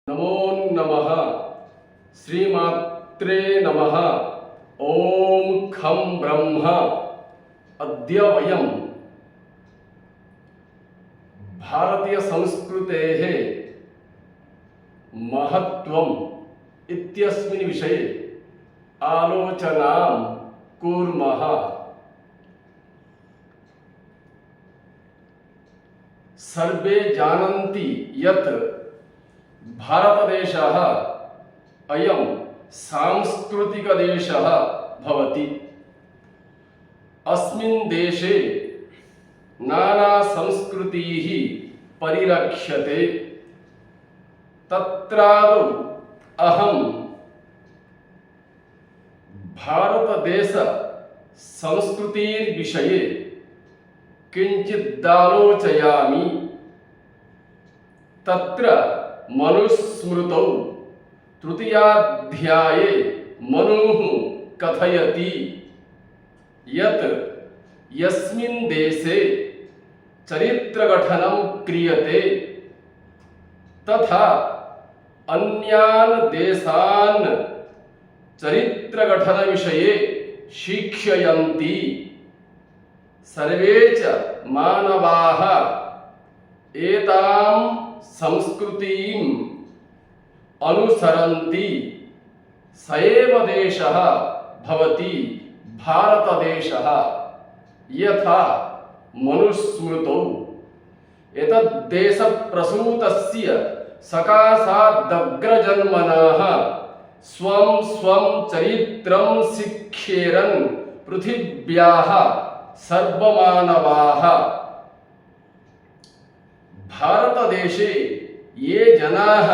नमो नमः श्रीमात्रे नमः। ओम खं ब्रह्म। अद्य वयं भारतीय संस्कृतेः महत्त्वम् इत्यस्मिन् विषये आलोचनां कुर्मः। सर्वे जानन्ति यत् भारतदेशः अयं सांस्कृतिकदेशः भवति। अस्मिन् देशे नाना संस्कृतिः परिलक्ष्यते। तत्रादौ अहं भारतदेश संस्कृतिर्विषये किञ्चिदालोचयामि। तत्र मनुस्मृतौ तृतीयाध्याये मनुः कथयति यत् यस्मिन् देशे चरित्रगठनं क्रियते तथा अन्यान् देशान् चरित्रगठनविषये शिक्षयन्ति। सर्वे च मानवाः एतां संस्कृतिम् अनुसरन्ति। स एव देशः भवति भारतदेशः। यथा मनुस्मृतौ एतद्देशप्रसूतस्य सकाशादग्रजन्मनः स्वं स्वं चरित्रं शिक्षेरन् पृथिव्याः सर्वमानवाः। भारतदेशे ये जनाः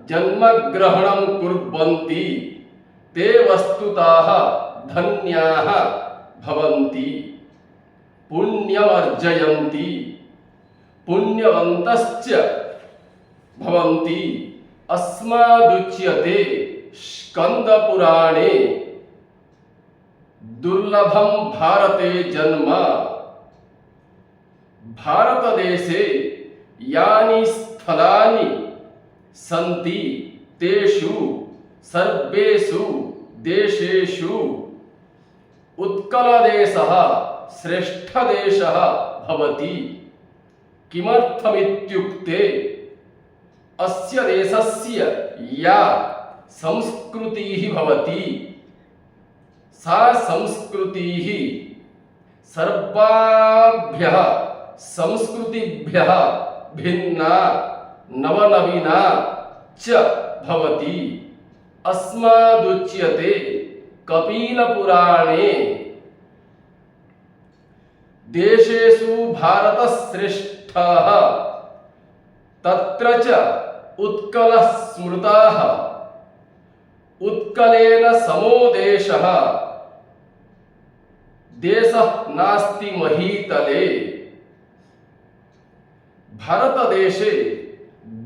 जन्मग्रहणं कुर्वन्ति ते वस्तुतः धन्याः भवन्ति, पुण्यमर्जयन्ति, पुण्यवन्तश्च भवन्ति। अस्मादुच्यते स्कन्दपुराणे दुर्लभं भारते जन्म। भारतदेशे यानि स्थलानि सन्ति तेषु सर्वेषु देशेषु उत्कलदेशः श्रेष्ठदेशः भवति। किमर्थमित्युक्ते अस्य देशस्य या संस्कृतिः भवति सा संस्कृतिः सर्वाभ्यः संस्कृतिभ्यः भिन्ना नवनवीना च भवति। अस्मादुच्यते कपिलपुराणे देशेषु भारतश्रेष्ठः तत्र च उत्कलः स्मृतः। उत्कलेन समो देशः देशः नास्ति महीतले। भारतदेशे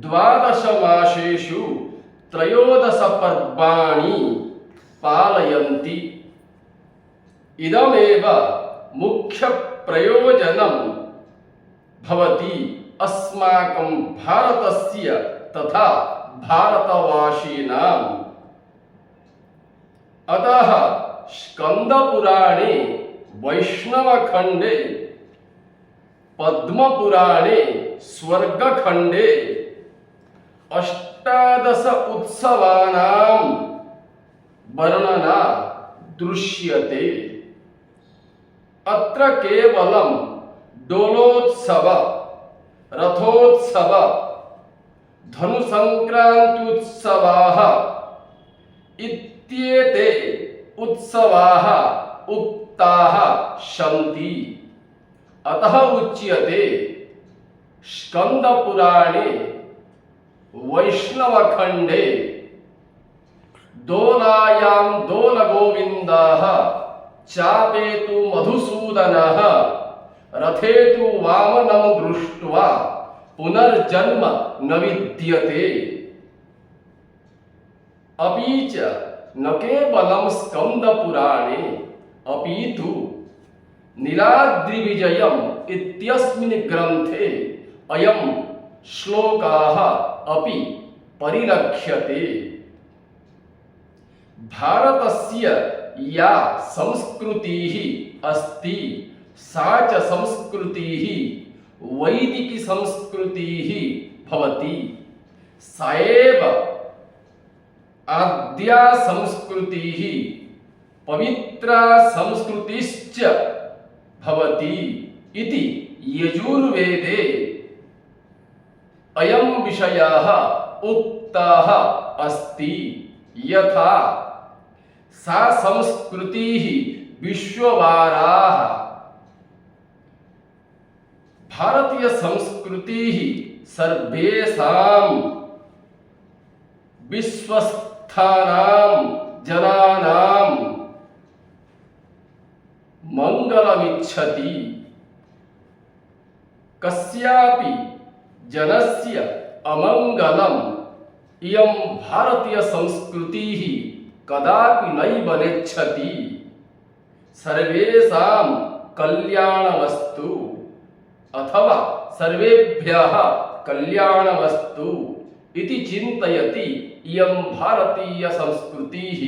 12 मासेषु 13 पर्वाणि पालयन्ति। इदमेव मुख्यप्रयोजनं भवति अस्माकं भारतस्य तथा भारतवासीनाम्। अतः स्कन्दपुराणे, वैष्णवखण्डे, पद्मपुराणे, स्वर्गखण्डे 18 उत्सवानां वर्णना दृश्यते। अत्र केवलं डोलोत्सव, रथोत्सव, धनुसंक्रांत्युत्सवाः इत्येते उत्सवाः उक्ताः सन्ति। अतः उच्यते स्कन्दपुराणे वैष्णवखण्डे दोलायां दोलगोविन्दः, चापेतु मधुसूदनः, रथेतु वामनं दृष्ट्वा पुनर्जन्म न विद्यते। अपि च न केवलं स्कन्दपुराणे अपितु नीलाद्रिविजयम् इत्यस्मिन् ग्रन्थे अयं श्लोकाः अपि परिलक्ष्यते। भारतस्य या संस्कृतिः अस्ति सा च संस्कृतिः वैदिकी संस्कृतिः भवति। सा एव आद्या संस्कृतिः पवित्रा संस्कृतिश्च भवति इति यजुर्वेदे अयं विषयः उक्तः अस्ति। यथा सा संस्कृतिः विश्ववाराः भारतीय संस्कृतिः सर्वेषां विश्वस्थानां जनानां मंगलमिच्छति। कस्यापि जनस्य अमंगलम् इयं भारतीय संस्कृतिः कदापि नैव नेच्छति। सर्वेषां कल्याणमस्तु अथवा सर्वेभ्यः कल्याणमस्तु इति चिन्तयति इयं भारतीय संस्कृतिः।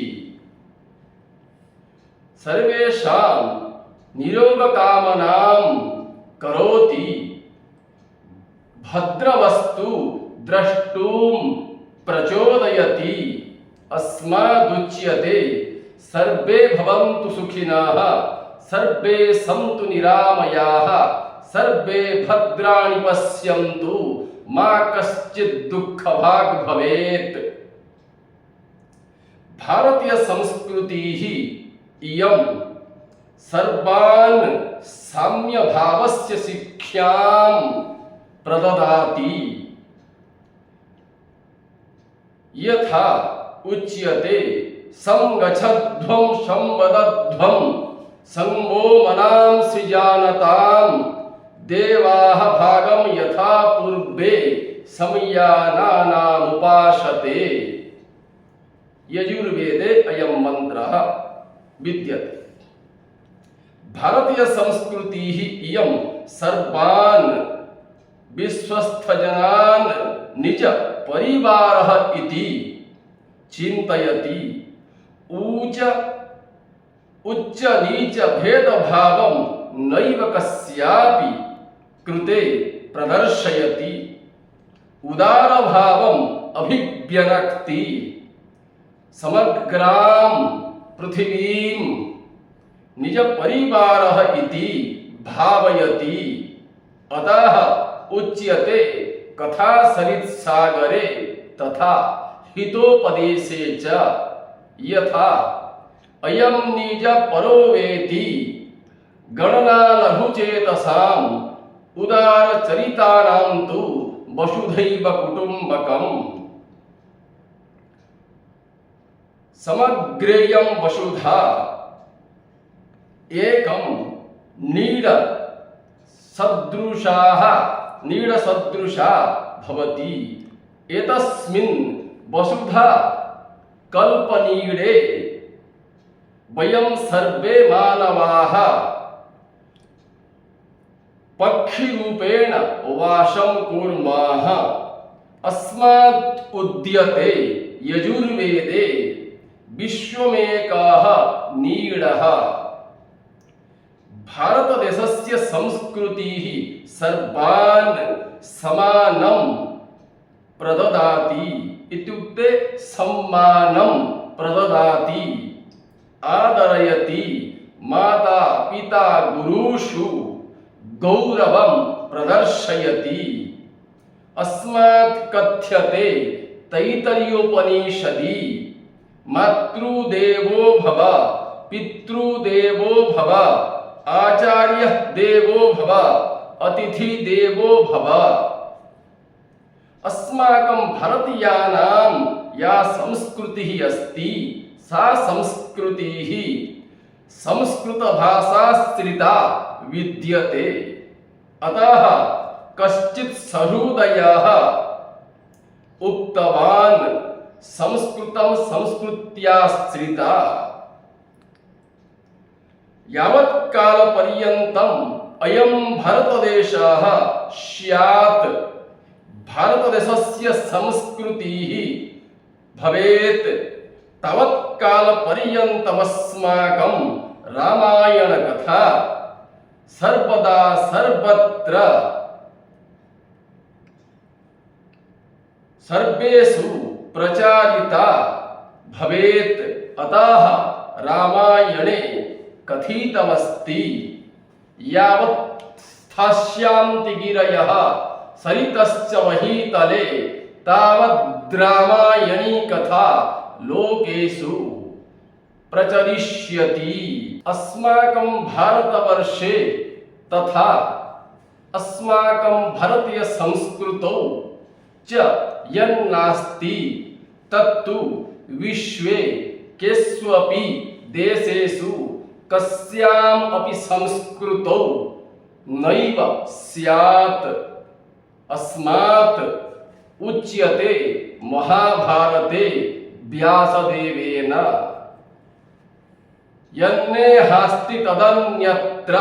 सर्वेषां निरोगकामनां करोति। भद्रवस्तु द्रष्टुं प्रचोदयति। अस्मादुच्यते सर्वे भवन्तु सुखिनः सर्वे सन्तु निरामयाः सर्वे भद्राणि पश्यन्तु मा कश्चित् दुःखभाग् भवेत्। भारतीय संस्कृतिः इयं सर्वान् साम्यभावस्य शिक्षां प्रददाति। यथा उच्यते संगच्छध्वं संवदध्वं संगो मनां सृजानतां देवाः भागं यथा पूर्वे संयानानामुपासते। यजुर्वेदे अयं मंत्रः विद्यते। भारतीय संस्कृतिः इयं सर्वान् विश्वस्थजनान् निज परिवारः इति चिन्तयति। उच्च नीच भेदभावं नैव कस्यापि कृते प्रदर्शयति। उदारभावम् अभिव्यनक्ति। समग्रां पृथिवीं निज परिवारः इति भावयति। अतः उच्यते कथा सरित्सागरे तथा हितोपदेशे च। यथा अयं निज परो वेति गणना लघुचेतसाम् उदारचरितानां तु वसुधैव कुटुम्बकम्। समग्रेयं वसुधा एकं नीडसदृशा भवति। एतस्मिन् वसुधा कल्पनीडे वयं सर्वे मानवाः पक्षिरूपेण वासं कुर्मः। अस्मात् उद्यते यजुर्वेदे विश्वमेकः नीडः। भारतदेशस्य संस्कृतिः सर्वान् समानं प्रददाति। इत्युक्ते सम्मानं प्रददाति। आदरयति। माता पिता गुरुषु गौरवं प्रदर्शयति। अस्मात् कथ्यते तैत्तरीयोपनिषदि मातृदेवो भव पितृदेवो भव आचार्यः देवो भव अतिथि देवो भव। अस्माकं भारतीयानां या संस्कृतिः अस्ति सा संस्कृतिः संस्कृतभाषाश्रिता विद्यते। अतः कश्चित् सहृदयः उक्तवान् संस्कृतं संस्कृत्याश्रिता। यावत् कालपर्यन्तम् अयं भारतदेशः स्यात् भारतदेशस्य संस्कृतिः भवेत् तावत्कालपर्यन्तमस्माकं रामायणकथा सर्वदा सर्वत्र सर्वेषु प्रचारिता भवेत्। अतः रामायणे कथितमस्ति यावत् स्थास्यन्ति गिरयः सरितश्च वहीतले तावद्रामायणी कथा लोकेषु प्रचलिष्यति। अस्माकं भारतवर्षे तथा अस्माकं भारतीय संस्कृतौ च यन्नास्ति तत्तु विश्वे केष्वपि देशेषु कस्याम् अपि संस्कृतौ नैव स्यात्। अस्मात् उच्यते महाभारते व्यासदेवेन यन्ने हास्ति तदन्यत्र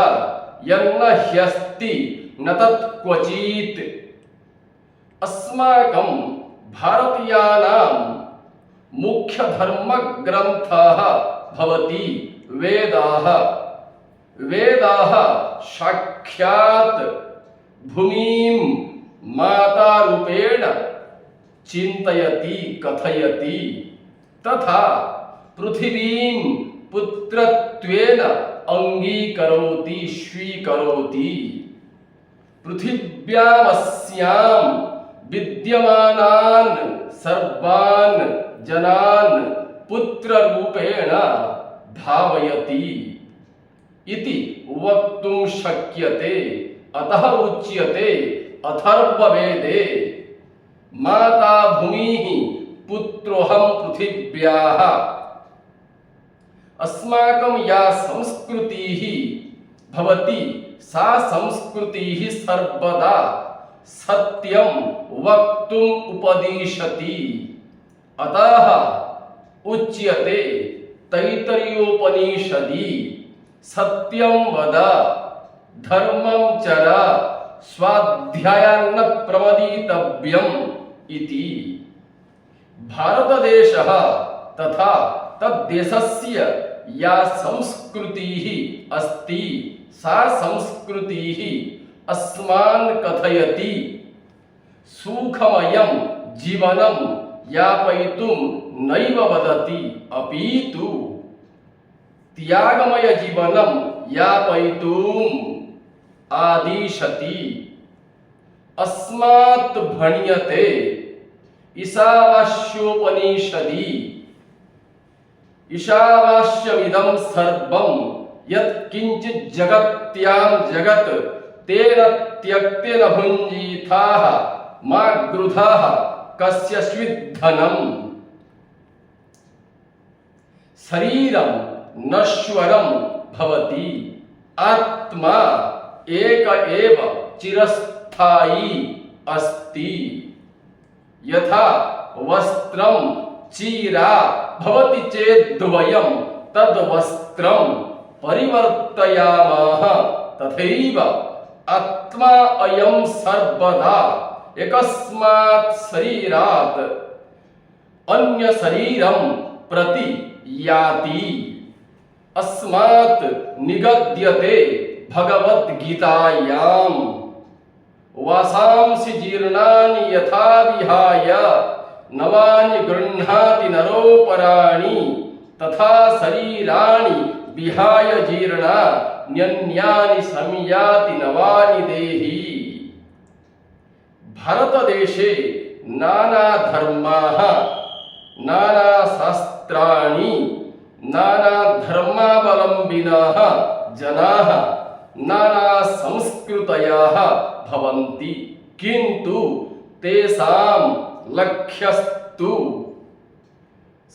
यन्न ह्यस्ति न तत् क्वचित्। अस्माकं भारतीयानां मुख्य धर्मग्रन्थः भवति वेदाः। वेदाः साक्षात् भूमिं मातारूपेण चिन्तयति कथयति तथा पृथिवीं पुत्रत्वेन अंगीकरोति स्वीकरोति। पृथिव्यामस्यां विद्यमानान् सर्वान् जनान् पुत्ररूपेण भावयति इति वक्तुं शक्यते। अतः उच्यते अथर्ववेदे माता भूमिः पुत्रोऽहं पृथिव्याः। अस्माकं या संस्कृतिः भवति सा संस्कृतिः सर्वदा सत्यं वक्तुम् उपदिशति। अतः उच्यते तैत्तरीयोपनिषदि सत्यं वद धर्मं चर स्वाध्यायान्न प्रमदितव्यम् इति। भारतदेशः तथा तद्देशस्य या संस्कृतिः अस्ति सा संस्कृतिः अस्मान् कथयति सुखमयं जीवनं यापयितुं नैव वदति अपितु त्यागमय जीवनं यापयितुम् आदिशति। अस्मात् भण्यते ईशावास्योपनिषदि ईशावास्यमिदं सर्वं यत्किञ्चित् जगत्यां जगत् तेन त्यक्तेन भुञ्जीथाः मा गृधाः कस्यचित् धनम्। शरीरं नश्वरं भवति आत्मा एक एव चिरस्थायी अस्ति। यथा वस्त्रं चीरा भवति चेत् वयं तद्वस्त्रं परिवर्तयामः तथैव आत्मा अयं सर्वदा एकस्मात् शरीरात् अन्य शरीरं प्रति याति। अस्मात् निगद्यते भगवद्गीतायां वासांसि जीर्णानि यथा विहाय नवानि गृह्णाति नरोपराणि तथा शरीराणि विहाय जीर्णान्यन्यानि संयाति नवानि देहि। भारतदेशे नाना धर्माः नाना शास्त्राणि नाना धर्मावलम्बिनः जनाः नाना संस्कृतयः भवन्ति किन्तु तेषां लक्ष्यस्तु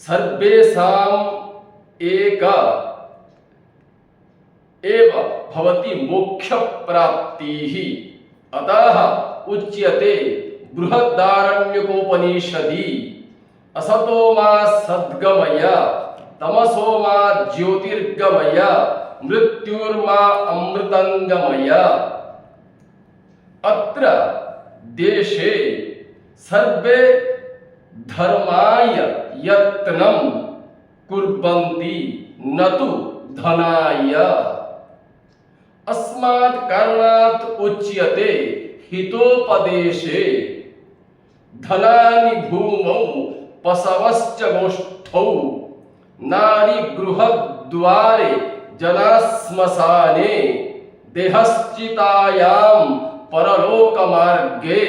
सर्वेषाम् एक एव भवति मोक्षप्राप्तिः। अतः उच्यते बृहदारण्यकोपनिषदि असतो मा सद्गमय तमसो मा ज्योतिर्गमय मृत्युर्मा अमृतंगमय। अत्र देशे सर्वे धर्माय यत्नं कुर्वन्ति न तु धनाय। अस्मात् कारणात् उच्यते हितोपदेशे धनानि भूमौ पशवश्च गोष्ठौ नारी गृहद्वारे जना श्मशाने देहश्चितायां परलोकमार्गे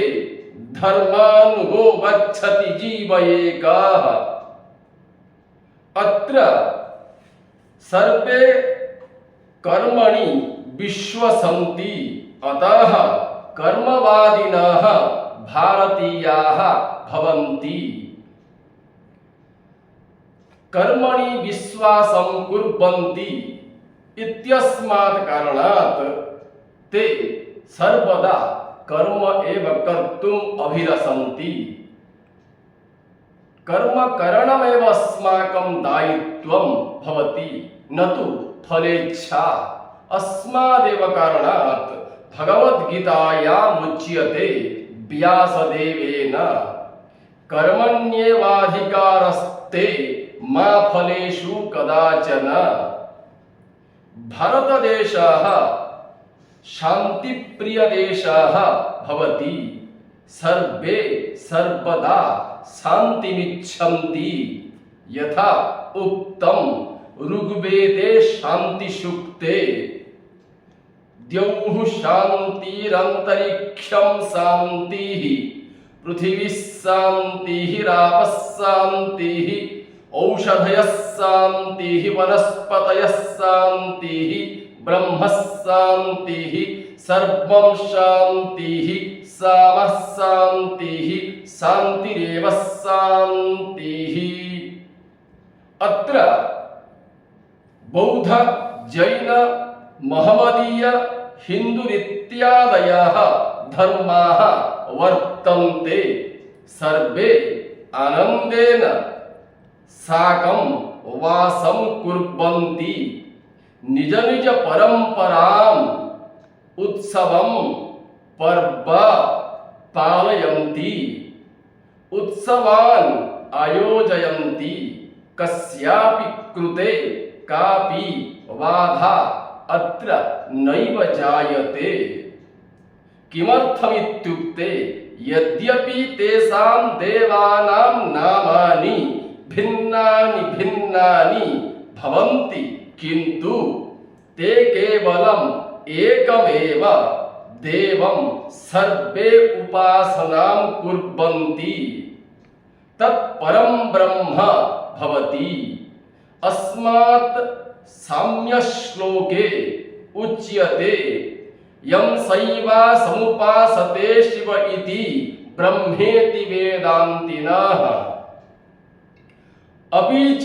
धर्मानुगो गच्छति जीव एकः। अत्र सर्वे कर्मणि विश्वसन्ति, अतः कर्मवादिनः भारतीयाः भवन्ति। कर्मणि विश्वासं कुर्वन्ति इत्यस्मात् कारणात् ते सर्वदा कर्म एव कर्तुम् अभिलषन्ति। कर्म करणमेव अस्माकं दायित्वं भवति, न तु फलेच्छा। अस्मादेव कारणात् भगवद्गीतायाम् उच्यते व्यासदेवेन कर्मण्येवाधिकारस्ते मा फलेषु कदाचन। भारतदेशः शान्तिप्रियदेशः भवति। सर्वे सर्वदा शान्तिमिच्छन्ति। यथा उक्तं ऋग्वेदे शान्तिसूक्ते द्यौः शान्तिरन्तरिक्षं शान्तिः पृथिवी शान्तिः रापः शान्तिः औषधयः शान्तिः वनस्पतयः शान्तिः ब्रह्म शान्तिः सर्वं शान्तिः सामः शान्तिः शान्तिरेव शान्तिः। अत्र बौद्ध जैन महमदीय हिन्दुरित्यादयः धर्माः वर्तन्ते। सर्वे आनन्देन साकं वासं कुर्वन्ति। निज निज परम्पराम् उत्सवं पर्व पालयन्ति। उत्सवान् आयोजयन्ति। कस्यापि कृते कापि बाधा अत्र नैव जायते। किमर्थमित्युक्ते यद्यपि तेषां देवानां नामानि भिन्नानि भिन्नानि भवन्ति, किन्तु ते केवलम् एकमेव देवं सर्वे उपासनां कुर्वन्ति। तत्परं ब्रह्म भवति। अस्मात् साम्यश्लोके उच्यते यं शैवा समुपासते शिव इति ब्रह्मेति वेदान्तिनः। अपि च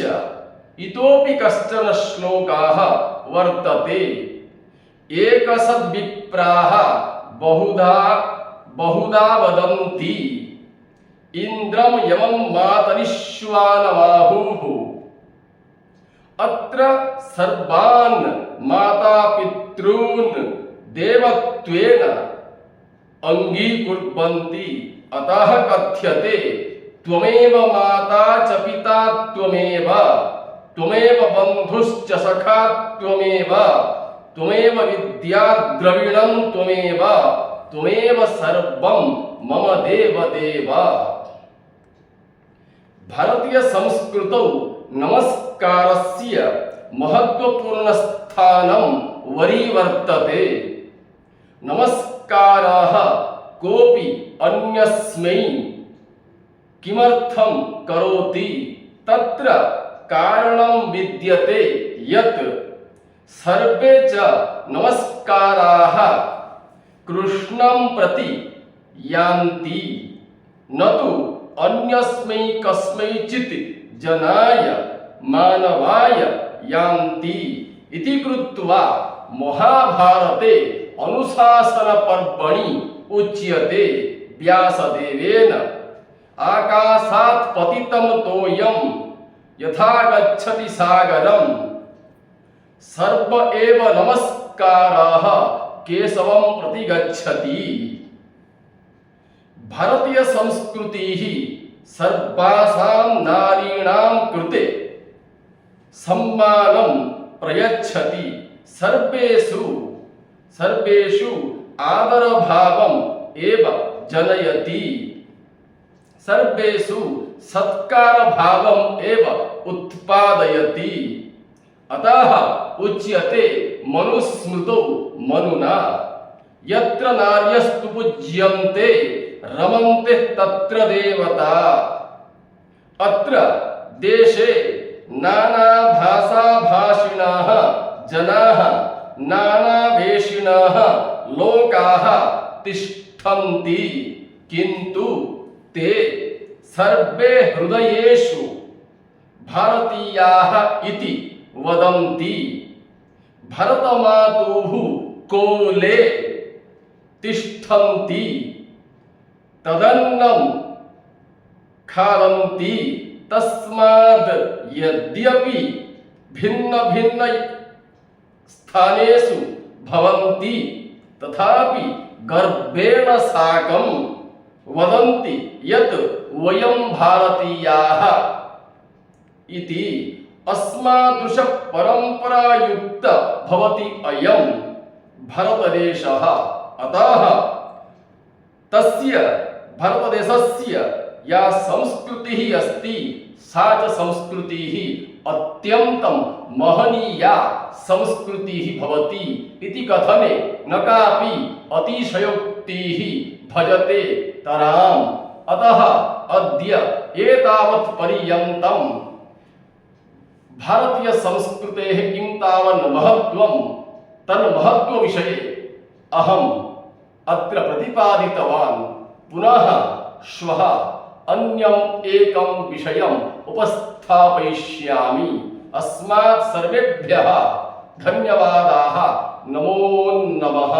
इतोपि कश्चन श्लोकः वर्तते। एकसद्विप्राः बहुधा वदन्ति इन्द्रं यमं मातरिश्वानमाहुः। अत्र सर्वान् मातापितॄन् देवत्वेन अङ्गीकुर्वन्ति। अतः कथ्यते त्वमेव माता च पिता त्वमेव, त्वमेव बन्धुश्च सखा त्वमेव, त्वमेव विद्या द्रविणं त्वमेव, त्वमेव सर्वं मम देव देव। भारतीय संस्कृतौ नमस्कारस्य महत्वपूर्णस्थानं वरीवर्तते। नमस्कारः कोऽपि अन्यस्मै किमर्थं करोति तत्र कारणं विद्यते यत् सर्वे च नमस्काराः कृष्णं प्रति यान्ति, न तु अन्यस्मै कस्मैचित् जनाय मानवाय यान्ति इति कृत्वा महाभारते अनुशासन पर्वणि उच्यते व्यासदेवेन आकाशात् पतितं तोयं यथा गच्छति सागरं सर्व एव नमस्कारः केशवं प्रति गच्छति। भारतीय संस्कृतिः सर्वासां नारीणां कृते सम्मानं प्रयच्छति, सर्वेषु आदरभावम् एव जनयति, सर्वेषु सत्कारभावम् एव उत्पादयति। अतः उच्यते मनुस्मृतौ मनुना यत्र नार्यस्तु पूज्यन्ते रमन्ते तत्र देवता। अत्र देशे नाना भाषा भाषिणः जनाः नानावेशिनः लोकाः तिष्ठन्ति, किन्तु ते सर्वे हृदयेषु भारतीयाः इति वदन्ति। भरतमातुः कोले तिष्ठन्ति, तदन्नं खादन्ति, तस्माद् यद्यपि भिन्न भिन्न स्थानेषु भवन्ति तथापि गर्वेण साकं वदन्ति यत् वयं भारतीयाः इति। अस्मादृश परम्परायुक्त भवति अयं भारतदेशः। अतः तस्य भारतदेशस्य या संस्कृतिः अस्ति सा च संस्कृतिः अत्यन्तं महनीया संस्कृतिः भवति इति कथने न कापि अतिशयोक्तिः भजते तराम्। अतः अद्य एतावत् पर्यन्तं भारतीय संस्कृतेः किं तावन् महत्त्वं तन्महत्त्वविषये अहम् अत्र प्रतिपादितवान्। पुनः श्वः अन्यम् एकं विषयम् उपस्थापयिष्यामि। अस्मात् सर्वेभ्यः धन्यवादाः। नमो नमः।